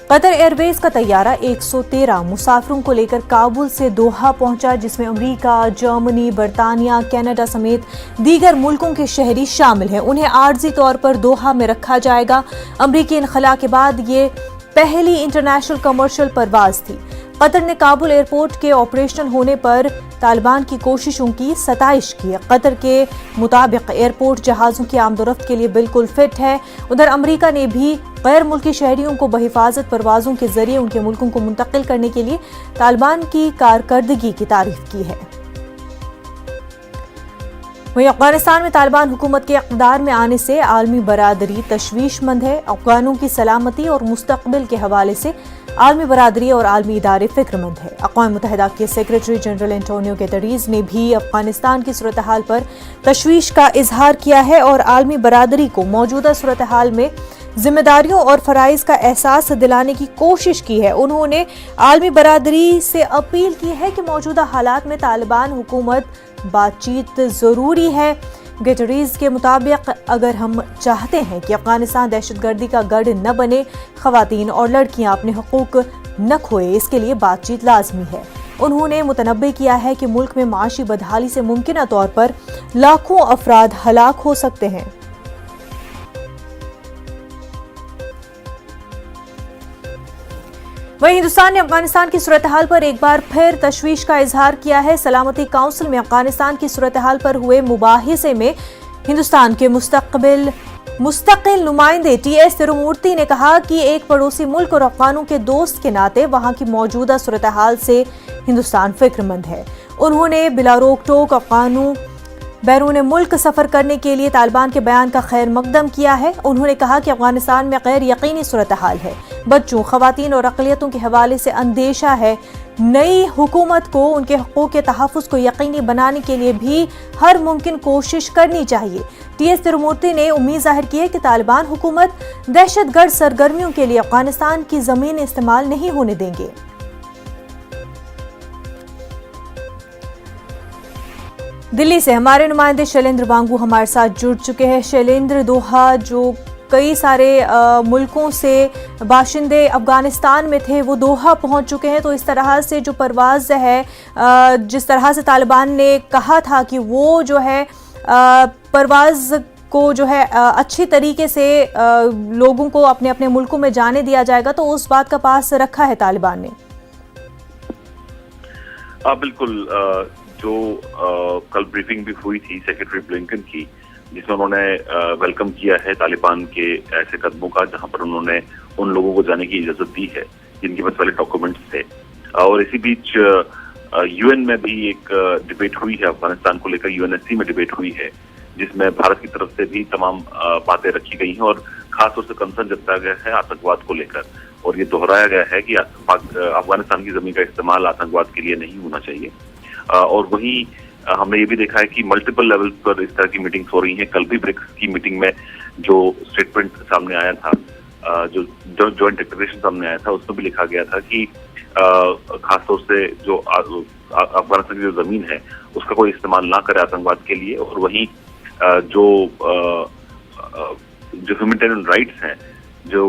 Qatar Airways का तैयारा 113 मुसाफिरों को लेकर काबुल से दोहा पहुंचा, जिसमें अमेरिका, जर्मनी, बरतानिया, कनाडा समेत दीगर मुल्कों के शहरी शामिल हैं। उन्हें आर्जी तौर पर दोहा में रखा जाएगा। अमरीकी इनखला के बाद ये पहली इंटरनेशनल कमर्शियल परवाज थी। कतर ने काबुल एयरपोर्ट के ऑपरेशनल होने पर तालिबान की कोशिशों की सताइश की। कतर के मुताबिक एयरपोर्ट जहाज़ों की आमदोरफ्त के लिए बिल्कुल फिट है। उधर अमेरिका ने भी गैर मुल्की शहरियों को बहिफाजत परवाज़ों के जरिए उनके मुल्कों को मुंतकिल करने के लिए तालिबान की कारकर्दगी की तारीफ की है। वहीं अफगानिस्तान में तालिबान हुकूमत के इक़्तिदार में आने से आलमी बरादरी तशवीशमंद है। अफगानों की सलामती और मुस्तकबिल के हवाले से आलमी बरादरी और आलमी इदारे फिक्रमंद है। अक़वाम मुत्तहिदा के सेक्रेटरी जनरल एंटोनियो गुतेरेस ने भी अफगानिस्तान की सूरत हाल पर तशवीश का इजहार किया है और आलमी बरादरी को मौजूदा सूरत हाल में जिम्मेदारियों और फराइज का एहसास दिलाने की कोशिश की है। उन्होंने आलमी बरादरी से अपील की है कि मौजूदा हालात में तालिबान हुकूमत बातचीत ज़रूरी है। गुतेरेस के मुताबिक अगर हम चाहते हैं कि अफगानिस्तान दहशतगर्दी का गढ़ न बने, खवातीन और लड़कियां अपने हुकूक न खोए, इसके लिए बातचीत लाजमी है। उन्होंने मुतनब्बे किया है कि मुल्क में माशी बदहाली से मुमकिन तौर पर लाखों अफराद हलाक हो सकते हैं। वहीं हिंदुस्तान ने अफगानिस्तान की सूरत हाल पर एक बार फिर तशवीश का इजहार किया है। सलामती काउंसिल में अफगानिस्तान की सूरत हाल पर हुए मुबाहिसे में हिंदुस्तान के मुस्तकिल नुमाइंदे TS तिरुमूर्ति ने कहा कि एक पड़ोसी मुल्क और अफगानों के दोस्त के नाते वहां की मौजूदा सूरत हाल से हिंदुस्तान फिक्रमंद है। उन्होंने बिला रोक टोक अफगानों बैरून मुल्क सफर करने के लिए तालिबान के बयान का खैर मकदम किया है। उन्होंने कहा कि अफगानिस्तान में गैर यकीनी सूरत हाल है। बच्चों, खवातीन और अक़लियतों के हवाले से अंदेशा है। नई हुकूमत को उनके हकूक़ के तहफ़्फ़ुज़ को यकीनी बनाने के लिए भी हर मुमकिन कोशिश करनी चाहिए। TS तिरुमूर्ति ने उम्मीद जाहिर की है कि तालिबान हुकूमत दहशतगर्द सरगर्मियों के लिए अफगानिस्तान की ज़मीन इस्तेमाल नहीं होने देंगे। दिल्ली से हमारे नुमाइंदे शैलेंद्र वांगू हमारे साथ जुड़ चुके हैं। शैलेंद्र, दोहा जो कई सारे मुल्कों से बाशिंदे अफगानिस्तान में थे वो दोहा पहुंच चुके हैं, तो इस तरह से जो परवाज़ है, जिस तरह से तालिबान ने कहा था कि वो जो है परवाज़ को जो है अच्छी तरीके से लोगों को अपने अपने मुल्कों में जाने दिया जाएगा, तो उस बात का पास रखा है तालिबान ने। बिल्कुल। जो कल ब्रीफिंग भी हुई थी सेक्रेटरी ब्लिंकन की, जिसमें उन्होंने वेलकम किया है तालिबान के ऐसे कदमों का जहां पर उन्होंने उन लोगों को जाने की इजाजत दी है जिनके पास पहले डॉक्यूमेंट्स थे। और इसी बीच UN में भी एक डिबेट हुई है अफगानिस्तान को लेकर। UNSC में डिबेट हुई है जिसमें भारत की तरफ से भी तमाम बातें रखी गई हैं और खासतौर से कंसर्न जताया गया है आतंकवाद को लेकर। और ये दोहराया गया है कि अफगानिस्तान की जमीन का इस्तेमाल आतंकवाद के लिए नहीं होना चाहिए। और वहीं हमने ये भी देखा है कि मल्टीपल लेवल पर इस तरह की मीटिंग्स हो रही हैं। कल भी ब्रिक्स की मीटिंग में जो स्टेटमेंट सामने आया था, जो जॉइंट डिक्लेरेशन सामने आया था, उसमें भी लिखा गया था कि खासतौर से जो अफगानिस्तान की जो जमीन है उसका कोई इस्तेमाल ना करे आतंकवाद के लिए। और वहीं जो ह्यूमैनिटेरियन राइट्स हैं, जो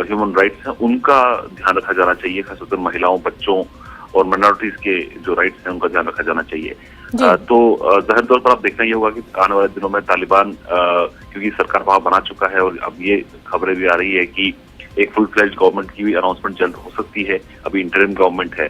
ह्यूमन राइट्स हैं, उनका ध्यान रखा जाना चाहिए। खासतौर से महिलाओं, बच्चों और माइनॉरिटीज के जो राइट्स हैं उनका ध्यान रखा जाना चाहिए। तो जाहिर तौर पर आप देखना ये होगा कि आने वाले दिनों में तालिबान, क्योंकि सरकार वहां बना चुका है और अब ये खबरें भी आ रही है कि एक फुल फ्लेज्ड गवर्नमेंट की भी अनाउंसमेंट जल्द हो सकती है। अभी इंटरिम गवर्नमेंट है।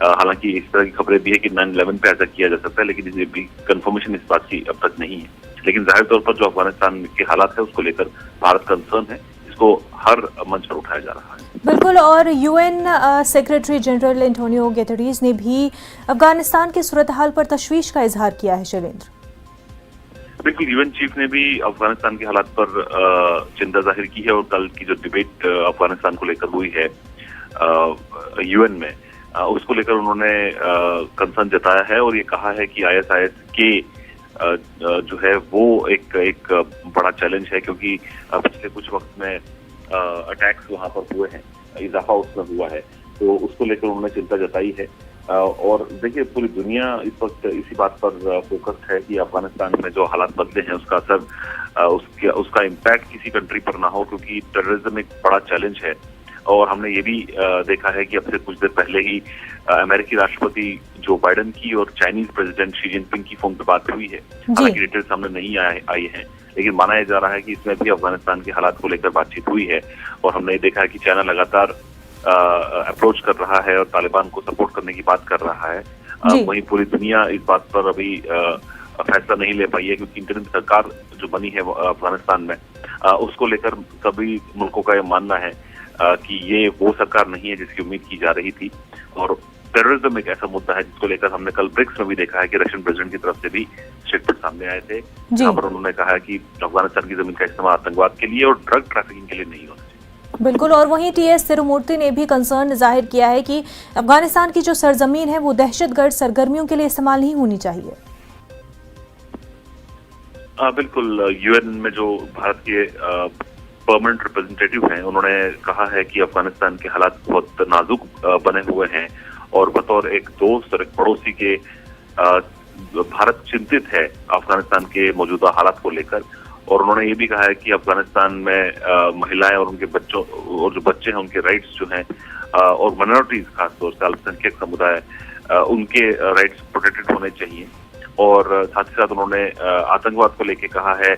हालांकि इस तरह की खबरें भी है कि 9/11 पे ऐसा किया जा सकता है, लेकिन ये भी कंफर्मेशन इस बात की अब तक नहीं है। लेकिन जाहिर तौर पर जो अफगानिस्तान के हालात है उसको लेकर भारत कंसर्न है, इसको हर मंच पर उठाया जा रहा है। बिल्कुल। और UN secretary general Antonio Guterres ने भी अफगानिस्तान की सूरत हाल पर तशवीश का इजहार किया है। शैलेंद्र, बिल्कुल, UN चीफ ने भी अफगानिस्तान के हालात पर चिंता जाहिर की है। और कल की जो डिबेट अफगानिस्तान को लेकर हुई है UN में, उसको लेकर उन्होंने कंसर्न जताया है और ये कहा है कि ISIS के जो है वो एक बड़ा चैलेंज है, क्योंकि पिछले कुछ वक्त में अटैक्स वहां पर हुए हैं, इजाफा उसमें हुआ है, तो उसको लेकर उन्होंने चिंता जताई है। और देखिए, पूरी दुनिया इस वक्त इसी बात पर फोकस्ड है कि अफगानिस्तान में जो हालात बदले हैं उसका असर, उसका इम्पैक्ट किसी कंट्री पर ना हो, क्योंकि टेररिज्म एक बड़ा चैलेंज है और हमने ये भी देखा है कि अब से कुछ देर पहले ही अमेरिकी राष्ट्रपति जो बाइडेन की और चाइनीज प्रेसिडेंट शी जिनपिंग की फोन पे बात हुई है। हालांकि डिटेल्स सामने नहीं आई हैं, लेकिन माना जा रहा है कि इसमें भी अफगानिस्तान के हालात को लेकर बातचीत हुई है। और हमने देखा है कि चाइना लगातार अप्रोच कर रहा है और तालिबान को सपोर्ट करने की बात कर रहा है। वहीं पूरी दुनिया इस बात पर अभी फैसला नहीं ले पाई है, क्योंकि इंटरिम सरकार जो बनी है अफगानिस्तान में, उसको लेकर सभी मुल्कों का यह मानना है कि ये वो सरकार नहीं है जिसकी उम्मीद की जा रही थी। और टेररिज्म एक ऐसा मुद्दा है जिसको लेकर हमने कल ब्रिक्स में भी देखा है कि रशियन प्रेसिडेंट की तरफ से भी स्टेटमेंट सामने आए थे, जहां पर उन्होंने कहा कि अफगानिस्तान की जमीन का इस्तेमाल आतंकवाद के लिए और ड्रग ट्रैफिकिंग के लिए नहीं होना चाहिए। बिल्कुल। और वहीं टीएस तिरुमूर्ति ने भी कंसर्न जाहिर किया है कि अफगानिस्तान की जो सरजमीन है वो दहशतगर्द सरगर्मियों के लिए इस्तेमाल नहीं होनी चाहिए। बिल्कुल। यूएन में जो भारत के परमानेंट रिप्रेजेंटेटिव हैं, उन्होंने कहा है कि अफगानिस्तान के हालात बहुत नाजुक बने हुए हैं और बतौर एक दोस्त और एक पड़ोसी के भारत चिंतित है अफगानिस्तान के मौजूदा हालात को लेकर। और उन्होंने ये भी कहा है कि अफगानिस्तान में महिलाएं और उनके बच्चों और जो बच्चे हैं उनके राइट्स जो हैं और माइनॉरिटीज खासतौर से अल्पसंख्यक समुदाय, उनके राइट्स प्रोटेक्टेड होने चाहिए। और साथ ही साथ उन्होंने आतंकवाद को लेकर कहा है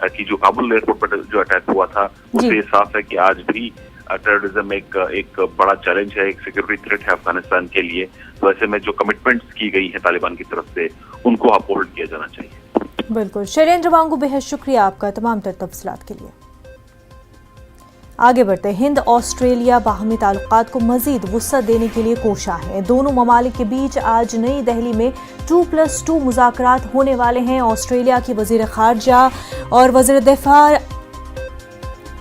कि जो काबुल एयरपोर्ट पर जो अटैक हुआ था उससे साफ है कि आज भी टेररिज्म एक बड़ा चैलेंज है, एक सिक्योरिटी थ्रेट है अफगानिस्तान के लिए। तो ऐसे में जो कमिटमेंट्स की गई है तालिबान की तरफ से, उनको अपहोल्ड किया जाना चाहिए। बिल्कुल। शैलेंद्र वांगू, बेहद शुक्रिया आपका तमाम तफसीलात के लिए। आगे बढ़ते। हिंद ऑस्ट्रेलिया बाहमी ताल्लुकात को मजीद वुसअत देने के लिए कोशा है। दोनों ममालिक के बीच आज नई दिल्ली में 2+2 मुज़ाकरात होने वाले हैं। ऑस्ट्रेलिया की वज़ीर ख़ारजा और वज़ीर दिफा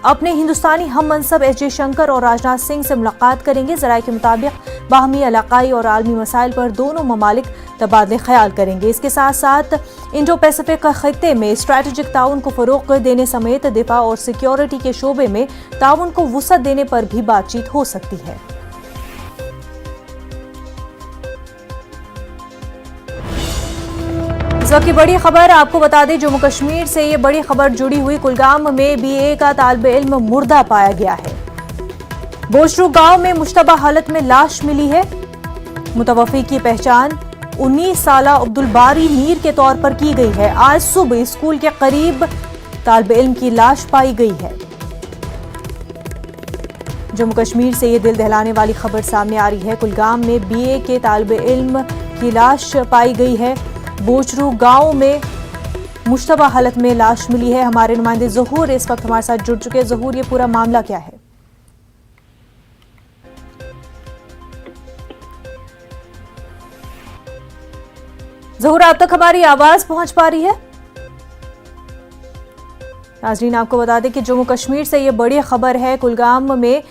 अपने हिंदुस्तानी हम मनसब एस जयशंकर और राजनाथ सिंह से मुलाकात करेंगे। ज़राए के मुताबिक बाहमी इलाकाई और आलमी मसाइल पर दोनों ममालिक तबादले ख्याल करेंगे। इसके साथ साथ इंडो पैसिफिक खित्ते में स्ट्रैटेजिक ताउन को फ़रोग़ देने समेत दिफा और सिक्योरिटी के शोबे में ताउन को वुसअत देने पर भी बातचीत हो सकती है। इस वक्त की बड़ी खबर आपको बता दें, जम्मू कश्मीर से ये बड़ी खबर जुड़ी हुई। कुलगाम में BA का तालिब इल्म मुर्दा पाया गया है। बोशरू गांव में मुश्तबा हालत में लाश मिली है। मुतवफ़ी की पहचान 19 साला अब्दुल बारी मीर के तौर पर की गई है। आज सुबह स्कूल के करीब तालिब इल्म की लाश पाई गई है। जम्मू कश्मीर से ये दिल दहलाने वाली खबर सामने आ रही है। कुलगाम में BA के तालिब इल्म की लाश पाई गई है। बोचरू गांव में मुश्तबा हालत में लाश मिली है। हमारे नुमाइंदे ज़हूर इस वक्त हमारे साथ जुड़ चुके हैं। ज़हूर, ये पूरा मामला क्या है? ज़हूर, आप तक हमारी आवाज पहुंच पा रही है? नाज़रीन, आपको बता दें कि जम्मू कश्मीर से ये बड़ी खबर है। कुलगाम में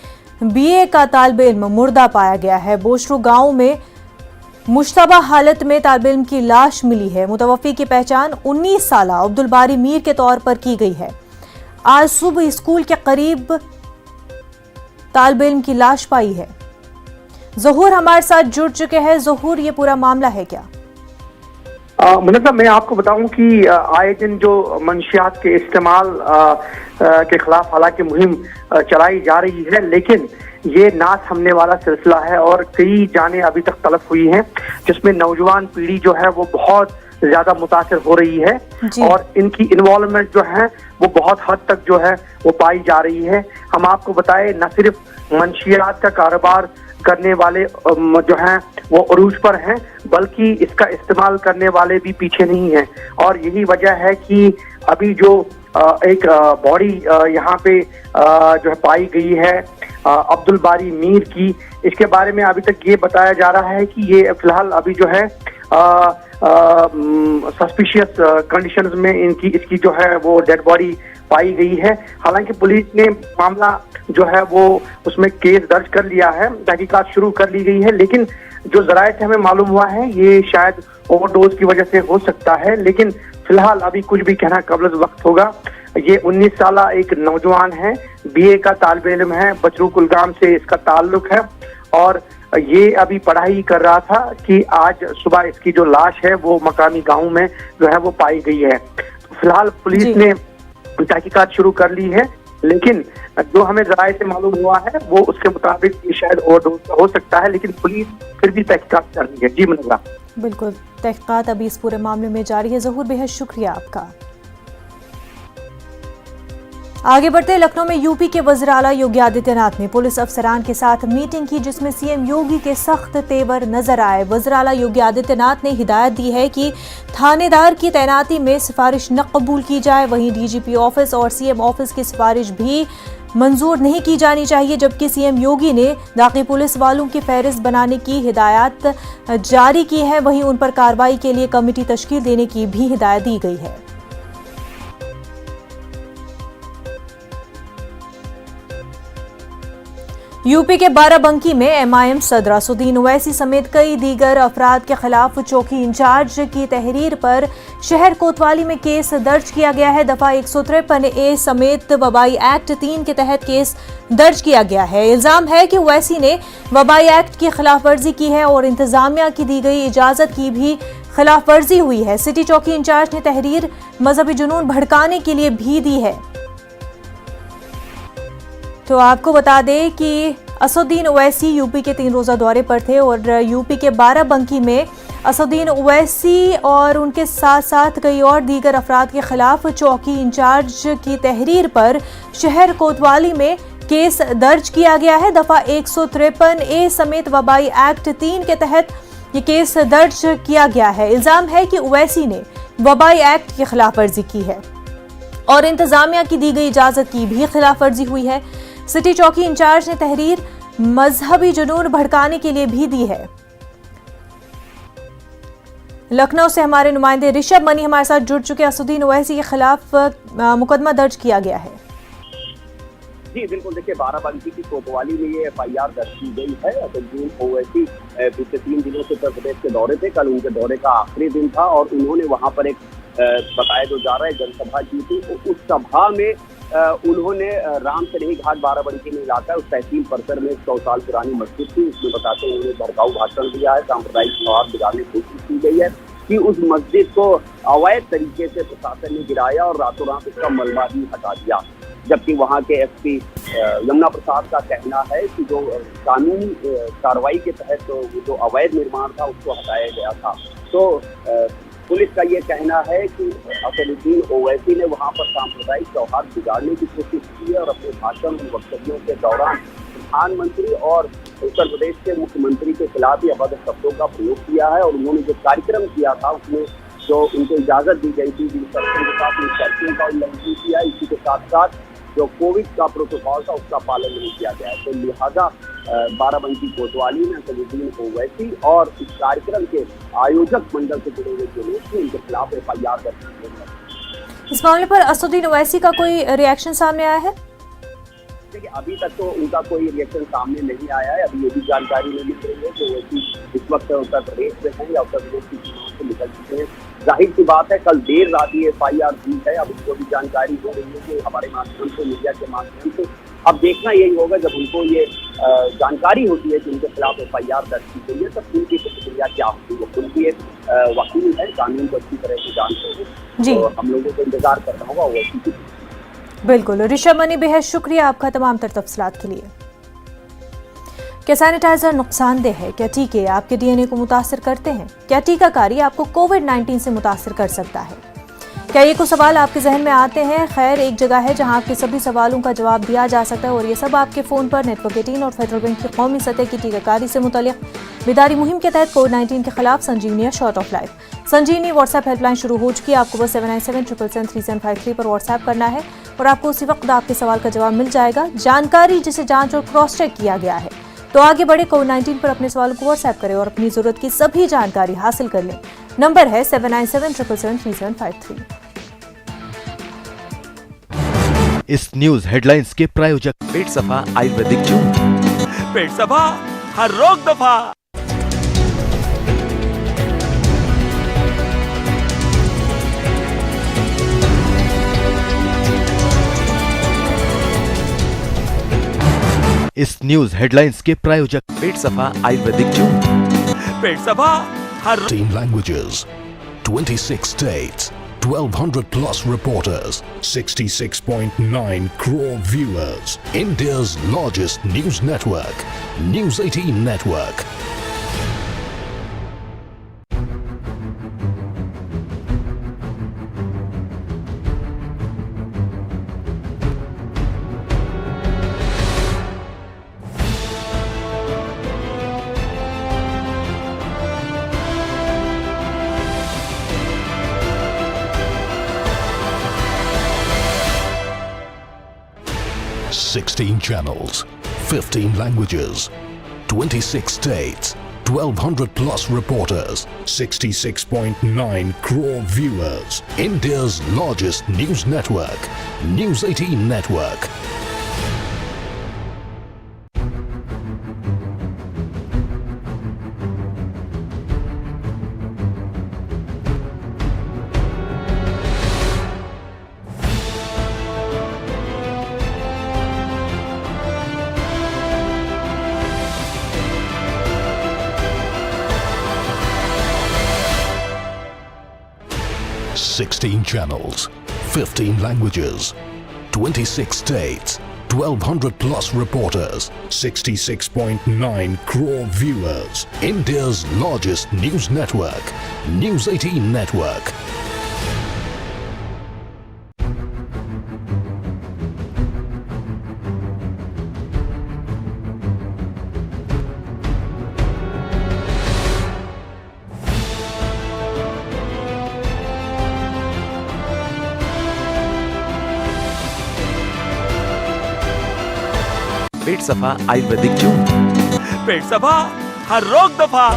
BA का तालिब इल्म मुर्दा पाया गया है। बोचरू गांव में मुश्तबा हालत में तालिब इल्म की लाश मिली है। मुतवफ़ी की पहचान 19 साला अब्दुल बारी मीर के तौर पर की गई है। आज सुबह स्कूल के करीब तालिब इल्म की लाश पाई है। ज़हूर हमारे साथ जुड़ चुके हैं। ज़हूर, ये पूरा मामला है क्या? मुनज़्ज़म, मैं आपको बताऊं कि आए दिन जो मंशियात के इस्तेमाल के खिलाफ हालांकि मुहिम चलाई जा रही है, लेकिन ये ना थमने वाला सिलसिला है और कई जानें अभी तक तलब हुई हैं, जिसमें नौजवान पीढ़ी जो है वो बहुत ज्यादा मुतासिर हो रही है और इनकी इन्वॉल्वमेंट जो है वो बहुत हद तक जो है वो पाई जा रही है। हम आपको बताएं, न सिर्फ मंशियात का कारोबार करने वाले जो हैं वो अरूज पर हैं, बल्कि इसका इस्तेमाल करने वाले भी पीछे नहीं हैं। और यही वजह है कि अभी जो एक बॉडी यहाँ पे जो है पाई गई है अब्दुल बारी मीर की, इसके बारे में अभी तक ये बताया जा रहा है कि ये फिलहाल अभी जो है सस्पिशियस कंडीशंस में इसकी जो है वो डेड बॉडी पाई गई है। हालांकि पुलिस ने मामला जो है वो उसमें केस दर्ज कर लिया है, तहकीकात शुरू कर ली गई है, लेकिन जो ज़राए से हमें मालूम हुआ है ये शायद ओवरडोज की वजह से हो सकता है, लेकिन फिलहाल अभी कुछ भी कहना कब्ल वक्त होगा। ये 19 साला एक नौजवान है, BA का तालिब इल्म है, बचरू कुलगाम से इसका ताल्लुक है और ये अभी पढ़ाई कर रहा था कि आज सुबह इसकी जो लाश है वो मकामी गांव में जो है वो पाई गई है। तो फिलहाल पुलिस ने तहकीकात शुरू कर ली है लेकिन जो हमें जराये से मालूम हुआ है वो उसके मुताबिक ये शायद ओवरडोज का हो सकता है, लेकिन पुलिस फिर भी तहकीकात कर रही है। जी मुनव्वरा। बिल्कुल, तहकीकात अभी इस पूरे मामले में जारी है। ज़हूर, बेहद शुक्रिया आपका। आगे बढ़ते लखनऊ में यूपी के वज़ीर आला योगी आदित्यनाथ ने पुलिस अफसरान के साथ मीटिंग की, जिसमें सीएम योगी के सख्त तेवर नजर आए। वज़ीर आला योगी आदित्यनाथ ने हिदायत दी है कि थानेदार की तैनाती में सिफारिश न कबूल की जाए। वहीं डीजीपी ऑफिस और सीएम ऑफिस की सिफारिश भी मंजूर नहीं की जानी चाहिए, जबकि सीएम योगी ने दागी पुलिस वालों की फहरिस्त बनाने की हिदायत जारी की है। वहीं उन पर कार्रवाई के लिए कमेटी तश्कील देने की भी हिदायत दी गई है। यूपी के बाराबंकी में एमआईएम सदर असदुद्दीन ओवैसी समेत कई दीगर अफराद के खिलाफ चौकी इंचार्ज की तहरीर पर शहर कोतवाली में केस दर्ज किया गया है। दफा 153A समेत वबाई एक्ट 3 के तहत केस दर्ज किया गया है। इल्जाम है कि ओवैसी ने वबाई एक्ट की खिलाफ वर्जी की है और इंतजामिया की दी गई इजाजत की भी खिलाफ वर्जी हुई है। सिटी चौकी इंचार्ज ने तहरीर मजहबी जुनून भड़काने के लिए भी दी है। तो आपको बता दें कि असदुद्दीन ओवैसी यूपी के 3 रोजा दौरे पर थे और यूपी के बाराबंकी में असदुद्दीन ओवैसी और उनके साथ साथ कई और दीगर अफराद के खिलाफ चौकी इंचार्ज की तहरीर पर शहर कोतवाली में केस दर्ज किया गया है। दफा 153A समेत वबाई एक्ट 3 के तहत ये केस दर्ज किया गया है। इल्जाम है कि ओवैसी ने वबाई एक्ट की खिलाफ वर्जी की है और इंतजामिया की दी गई इजाजत की भी खिलाफ वर्जी हुई है। सिटी चौकी इंचार्ज ने तहरीर मजहबी जुनून भड़काने के लिए भी दी है। लखनऊ से हमारे नुमाइंदे ऋषभ मनी हमारे साथ जुड़ चुके। असदुद्दीन ओवैसी के खिलाफ मुकदमा दर्ज किया गया है। जी बिल्कुल, देखिए बाराबंकी की कोतवाली में ये FIR दर्ज की गई है। असदुद्दीन ओवैसी पिछले 3 दिनों से उत्तर प्रदेश के दौरे थे। कल उनके दौरे का आखिरी दिन था और उन्होंने वहां पर एक बताया जो जा रहा है जनसभा की थी। उस सभा में उन्होंने राम सनेही घाट बाराबंकी में इलाका उस तहसील परिसर में 100 साल पुरानी मस्जिद थी, उसमें बताते हुए उन्होंने भड़काऊ भाषण दिया है। सांप्रदायिक सौहार्द बिगाड़ने की कोशिश की गई है कि उस मस्जिद को अवैध तरीके से प्रशासन ने गिराया और रातों रात उसका मलबा भी हटा दिया। जबकि वहाँ के SP यमुना प्रसाद का कहना है कि जो कानूनी कार्रवाई के तहत जो अवैध निर्माण था उसको हटाया गया था। तो पुलिस का ये कहना है कि असदुद्दीन ओवैसी ने वहां पर सांप्रदायिक सौहार्द बिगाड़ने की कोशिश की है और अपने भाषण और वक्तव्यों के दौरान प्रधानमंत्री और उत्तर प्रदेश के मुख्यमंत्री के खिलाफ ही अभद्र शब्दों का प्रयोग किया है। और उन्होंने जो कार्यक्रम किया था उसमें जो उनको इजाजत दी गई थी जिन शर्तों के साथ उन शर्तों का उल्लंघन किया, इसी के साथ साथ जो कोविड का प्रोटोकॉल था उसका पालन नहीं किया गया। तो लिहाजा बाराबंकी कोतवाली में असदुद्दीन ओवैसी और इस कार्यक्रम के आयोजक मंडल से जुड़े हुए जो लोग थे उनके खिलाफ FIR दर्ज की गई है। इस मामले पर असदुद्दीन ओवैसी का कोई रिएक्शन सामने आया है? देखिए अभी तक तो उनका कोई रिएक्शन सामने नहीं आया है। अभी ये भी जानकारी नहीं मिल रही है कि ओवैसी इस वक्त उत्तर प्रदेश में हैं या उत्तर प्रदेश की सीमाओं से निकल चुके हैं। जाहिर सी बात है कल देर रात ये FIR दी है। अब उसको भी जानकारी हो रही है कि हमारे माध्यम से, मीडिया के माध्यम से। अब देखना यही होगा जब उनको ये जानकारी होती है कि उनके खिलाफ FIR दर्ज की गई है तब उनकी प्रतिक्रिया क्या होती है। उनकी एक वकील है, कानून को अच्छी तरह से जानते हैं, तो हम लोगों को इंतजार करना होगा ओवैसी की। बिल्कुल ऋषभ मनी, बेहद शुक्रिया आपका तमाम तर तफसीलात के लिए। क्या सैनिटाइजर नुकसानदेह है? क्या टीके आपके DNA को मुतासर करते हैं? क्या टीकाकारी आपको कोविड-19 से मुतासर कर सकता है? क्या ये कुछ सवाल आपके जहन में आते हैं? खैर, एक जगह है जहां आपके सभी सवालों का जवाब दिया जा सकता है और ये सब आपके फ़ोन पर नेटवर्क 18 और फेडरल बैंक की कौमी सतह की टीकाकारी से मुताल्लिक बेदारी मुहिम के तहत कोविड-19 के खिलाफ Sanjeevani shot of life Sanjeevani WhatsApp helpline शुरू हो चुकी है। आपको बस 7977773753 पर व्हाट्सएप करना है और आपको उसी वक्त आपके सवाल का जवाब मिल जाएगा। जानकारी जिसे जांच और क्रॉस चेक किया गया है। तो आगे बढ़े, कोविड-19 पर अपने सवालों को व्हाट्सएप करें और अपनी जरूरत की सभी जानकारी हासिल कर लें। नंबर है 7977773753। इस न्यूज हेडलाइंस के प्रायोजक पेट सफा आयुर्वेदिक जून, पेट सफा हर रोग दफा। इस न्यूज हेडलाइंस के प्रायोजक पेट सफा आयुर्वेदिक जून, पेट सफा हर 13 languages, 26 states, 1,200 plus reporters, 66.9 crore viewers. India's largest news network, News 18 Network. Sixteen channels, 15 languages, 26 states, 1,200 plus reporters, 66.9 crore viewers. India's largest news network, News 18 Network. Sixteen channels, 15 languages, 26 states, 1,200 plus reporters, 66.9 crore viewers. India's largest news network, News 18 Network. पेट सफा आयुर्वेदिक जून। पेट सफा हर रोग दफा।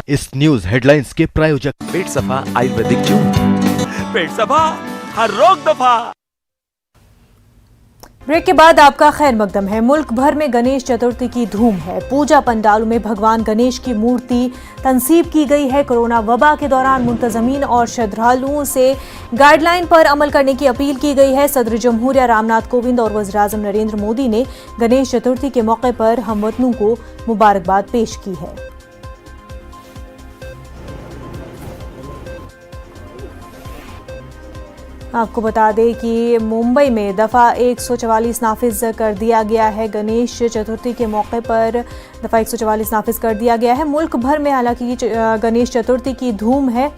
इस news headlines के प्रायोजक पेट सफा आयुर्वेदिक जून। पेट सफा हर रोग दफा। ब्रेक के बाद आपका खैर मकदम है। मुल्क भर में गणेश चतुर्थी की धूम है। पूजा पंडालों में भगवान गणेश की मूर्ति तंसीब की गई है। कोरोना वबा के दौरान मुंतजमीन और श्रद्धालुओं से गाइडलाइन पर अमल करने की अपील की गई है। सदर जमहूरिया रामनाथ कोविंद और वज़ीर-ए-आज़म नरेंद्र मोदी ने गणेश चतुर्थी के मौके पर हमवतनों को मुबारकबाद पेश की है। आपको बता दें कि मुंबई में दफ़ा 144 नाफिज कर दिया गया है। गणेश चतुर्थी के मौके पर दफ़ा 144 नाफिज कर दिया गया है। मुल्क भर में हालांकि गणेश चतुर्थी की धूम है।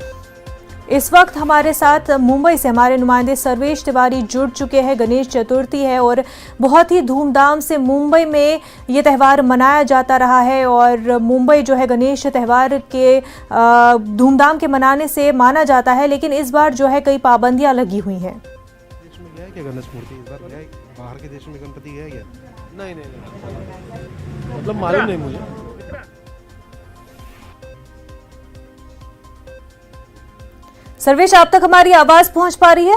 इस वक्त हमारे साथ मुंबई से हमारे नुमाइंदे सर्वेश तिवारी जुड़ चुके हैं। गणेश चतुर्थी है और बहुत ही धूमधाम से मुंबई में ये त्यौहार मनाया जाता रहा है और मुंबई जो है गणेश त्यौहार के धूमधाम के मनाने से माना जाता है, लेकिन इस बार जो है कई पाबंदियां लगी हुई हैं। देश में गया है क्या गणेश मूर्ति इस बार गया है? बाहर के देश में गणपति है क्या? नहीं मतलब मालूम नहीं मुझे। सर्वेश, आप तक हमारी आवाज पहुंच पा रही है?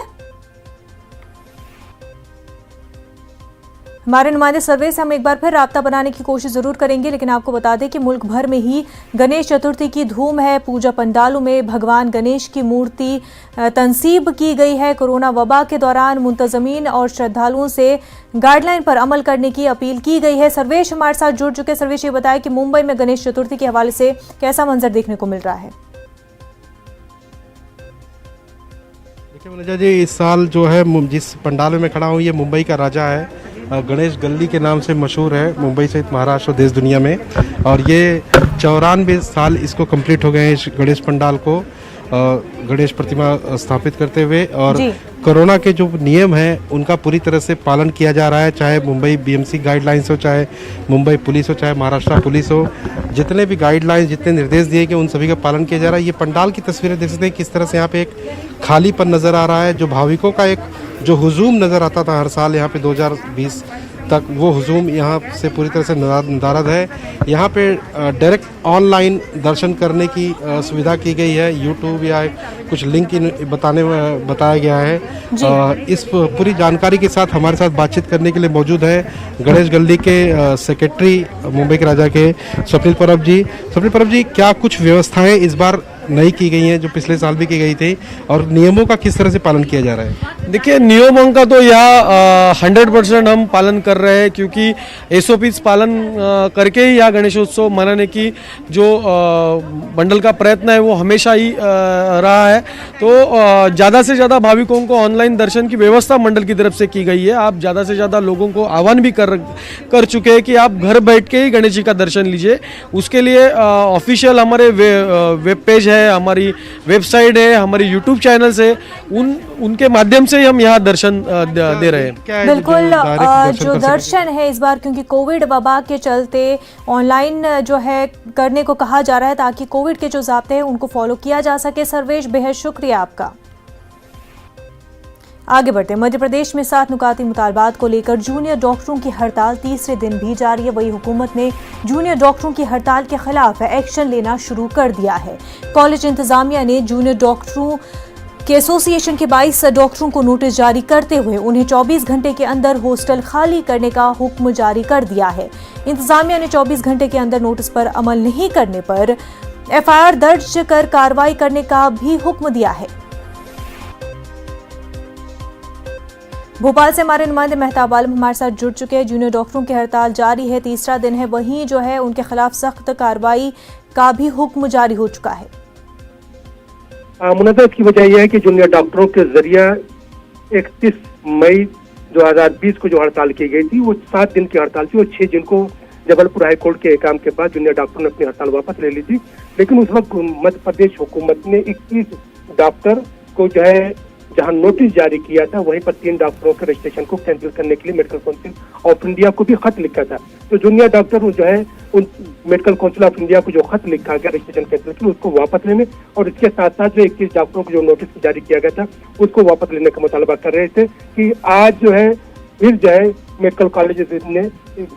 हमारे नुमाइंदे सर्वे से हम एक बार फिर राब्ता बनाने की कोशिश जरूर करेंगे, लेकिन आपको बता दें कि मुल्क भर में ही गणेश चतुर्थी की धूम है। पूजा पंडालों में भगवान गणेश की मूर्ति तंसीब की गई है। कोरोना वबा के दौरान मुंतजमीन और श्रद्धालुओं से गाइडलाइन पर अमल करने की अपील की गई है। सर्वेश हमारे साथ जुड़ चुके। सर्वेश, ये बताया कि मुंबई में गणेश चतुर्थी के हवाले से कैसा मंजर देखने को मिल रहा है? देखिए मनोजा जी, इस साल जो है जिस पंडाल में मैं खड़ा हूँ ये मुंबई का राजा है। गणेश गली के नाम से मशहूर है मुंबई सहित महाराष्ट्र और देश दुनिया में, और ये 94 साल इसको कंप्लीट हो गए हैं इस गणेश पंडाल को गणेश प्रतिमा स्थापित करते हुए। और कोरोना के जो नियम हैं उनका पूरी तरह से पालन किया जा रहा है, चाहे मुंबई बीएमसी गाइडलाइंस हो, चाहे मुंबई पुलिस हो, चाहे महाराष्ट्र पुलिस हो। जितने भी गाइडलाइंस, जितने निर्देश दिए गए उन सभी का पालन किया जा रहा है। ये पंडाल की तस्वीरें देख सकते हैं किस तरह से यहाँ पे एक खालीपन नज़र आ रहा है। जो भाविकों का एक जो हुजूम नज़र आता था हर साल यहाँ पे 2020 तक, वो हुजूम यहाँ से पूरी तरह से नदारद है। यहाँ पे डायरेक्ट ऑनलाइन दर्शन करने की सुविधा की गई है। यूट्यूब या कुछ लिंक बताया गया है। इस पूरी जानकारी के साथ हमारे साथ बातचीत करने के लिए मौजूद है गणेश गली के सेक्रेटरी मुंबई के राजा के स्वप्निल परब जी। स्वप्निल परब जी, क्या कुछ व्यवस्थाएं इस बार नई की गई हैं जो पिछले साल भी की गई थी, और नियमों का किस तरह से पालन किया जा रहा है? देखिए, नियमों का तो यहाँ 100% हम पालन कर रहे हैं, क्योंकि SOPs पालन करके ही यहाँ गणेशोत्सव मनाने की जो मंडल का प्रयत्न है वो हमेशा ही रहा है। तो ज़्यादा से ज़्यादा भाविकों को ऑनलाइन दर्शन की व्यवस्था मंडल की तरफ से की गई है। आप ज़्यादा से ज़्यादा लोगों को आह्वान भी कर चुके हैं कि आप घर बैठ के ही गणेश जी का दर्शन लीजिए। उसके लिए ऑफिशियल हमारे वेब पेज है, हमारी वेबसाइट है, हमारी यूट्यूब चैनल्स है, उनके माध्यम से ही हम यहाँ दर्शन दे रहे हैं। क्या है जो बिल्कुल, डायरेक्ट जो कर सकें? दर्शन है इस बार, क्योंकि कोविड वबा के चलते ऑनलाइन जो है करने को कहा जा रहा है, ताकि कोविड के जो ज़ाब्ते हैं उनको फॉलो किया जा सके। सर्वेश, बेहद शुक्रिया आपका। आगे बढ़ते हैं। मध्य प्रदेश में 7 नुकाती मुतालबात को लेकर जूनियर डॉक्टरों की हड़ताल तीसरे दिन भी जारी है। वही हुकूमत ने जूनियर डॉक्टरों की हड़ताल के खिलाफ एक्शन लेना शुरू कर दिया है। कॉलेज इंतजामिया ने जूनियर डॉक्टरों के एसोसिएशन के 22 डॉक्टरों को नोटिस जारी करते हुए उन्हें 24 घंटे के अंदर हॉस्टल खाली करने का हुक्म जारी कर दिया है। इंतजामिया ने 24 घंटे के अंदर नोटिस पर अमल नहीं करने पर FIR दर्ज कर कार्रवाई करने का भी हुक्म दिया है। भोपाल से हमारे नुमाइंदे मेहताब आलम हमारे साथ जुड़ चुके हैं। जूनियर डॉक्टरों की हड़ताल जारी है, तीसरा दिन है, वहीं जो है उनके खिलाफ सख्त कार्रवाई का भी हुक्म जारी हो चुका है। मुनज़्ज़र, इसकी वजह यह है कि जूनियर डॉक्टरों के जरिए 31 मई 2020 को जो हड़ताल की गई थी वो 7 दिन की हड़ताल थी, और 6 दिन को जबलपुर हाई कोर्ट के एहकाम के बाद जूनियर डॉक्टरों ने अपनी हड़ताल वापस ले ली थी। लेकिन उस वक्त मध्य प्रदेश हुकूमत ने 21 डॉक्टर को जो है जहां नोटिस जारी किया था, वहीं पर 3 डॉक्टरों के रजिस्ट्रेशन को कैंसिल करने के लिए मेडिकल काउंसिल ऑफ इंडिया को भी खत लिखा था। तो जूनियर डॉक्टर जो है उन मेडिकल काउंसिल ऑफ इंडिया को जो खत लिखा गया रजिस्ट्रेशन कैंसिल के लिए, उसको वापस लेने, और इसके साथ साथ जो 21 डॉक्टरों को जो नोटिस जारी किया गया था उसको वापस लेने का मुतालबा कर रहे थे। कि आज जो है फिर जो है मेडिकल कॉलेज ने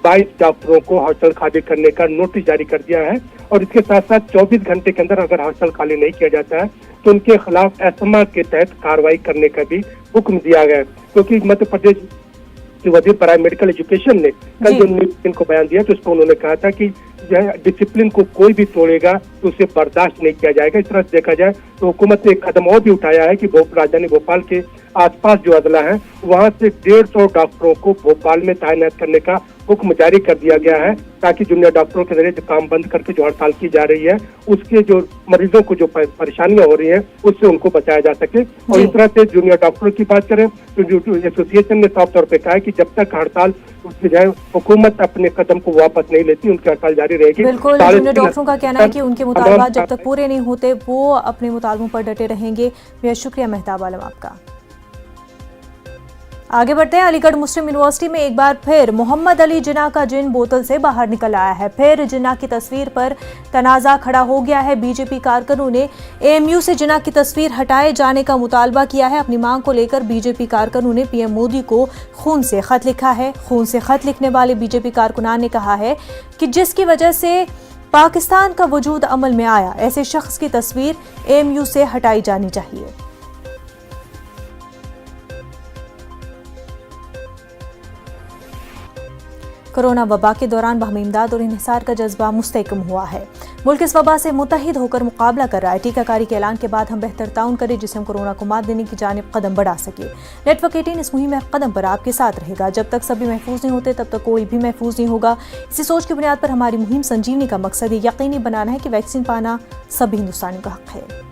22 डॉक्टरों को हॉस्टल खाली करने का नोटिस जारी कर दिया है, और इसके साथ साथ 24 घंटे के अंदर अगर हॉस्टल खाली नहीं किया जाता है तो उनके खिलाफ एस्मा के तहत कार्रवाई करने का भी हुक्म दिया गया है। क्योंकि मध्य प्रदेश के वजीर बराए मेडिकल एजुकेशन ने कल जो न्यूज़ को बयान दिया तो उसमें उन्होंने कहा था कि डिसिप्लिन को कोई भी तोड़ेगा तो उसे बर्दाश्त नहीं किया जाएगा। इस तरह से देखा जाए तो हुकूमत ने एक कदम और भी उठाया है कि राजधानी भोपाल के आसपास जो अदला है वहां से 150 डॉक्टरों को भोपाल में तैनात करने का हुक्म जारी कर दिया गया है, ताकि जूनियर डॉक्टरों के जरिए जो काम बंद करके जो हड़ताल की जा रही है उसके जो मरीजों को जो परेशानियां हो रही है उससे उनको बचाया जा सके। और इस तरह से जूनियर डॉक्टरों की बात करें तो जो एसोसिएशन ने साफ तौर पर कहा है कि जब तक हड़ताल उसकी जाए हुकूमत अपने कदम को वापस नहीं लेती, उनकी हड़ताल जारी रहेगी। बिल्कुल, जूनियर डॉक्टरों का कहना है कि उनके मुतालबात जब तक पूरे नहीं होते वो अपने मुतालबों पर डटे रहेंगे। बेहद शुक्रिया मेहताब आलम आपका। आगे बढ़ते हैं। अलीगढ़ मुस्लिम यूनिवर्सिटी में एक बार फिर मोहम्मद अली जिन्ना का जिन बोतल से बाहर निकल आया है। फिर जिन्ना की तस्वीर पर तनाज़ा खड़ा हो गया है। बीजेपी कारकुनों ने AMU से जिन्ना की तस्वीर हटाए जाने का मुतालबा किया है। अपनी मांग को लेकर बीजेपी कारकुनों ने PM मोदी को खून से खत लिखा है। खून से खत लिखने वाले बीजेपी कारकुनान ने कहा है कि जिसकी वजह से पाकिस्तान का वजूद अमल में आया, ऐसे शख्स की तस्वीर AMU से हटाई जानी चाहिए। कोरोना वबा के दौरान बाहमी इमदाद और इन्हिसार का जज्बा मुस्तहकम हुआ है। मुल्क इस वबा से मुत्तहिद होकर मुकाबला कर रहा है। टीकाकारी के ऐलान के बाद हम बेहतर ताउन करें जिससे हम कोरोना को मात देने की जानिब कदम बढ़ा सके। नेटवर्क 18 इस मुहिम में कदम पर आपके साथ रहेगा। जब तक सभी महफूज नहीं होते तब तक कोई भी महफूज नहीं होगा। इसी सोच की बुनियाद पर हमारी मुहिम संजीवनी का मकसद ये यकीनी बनाना है कि वैक्सीन पाना सभी हिंदुस्तानियों का हक है।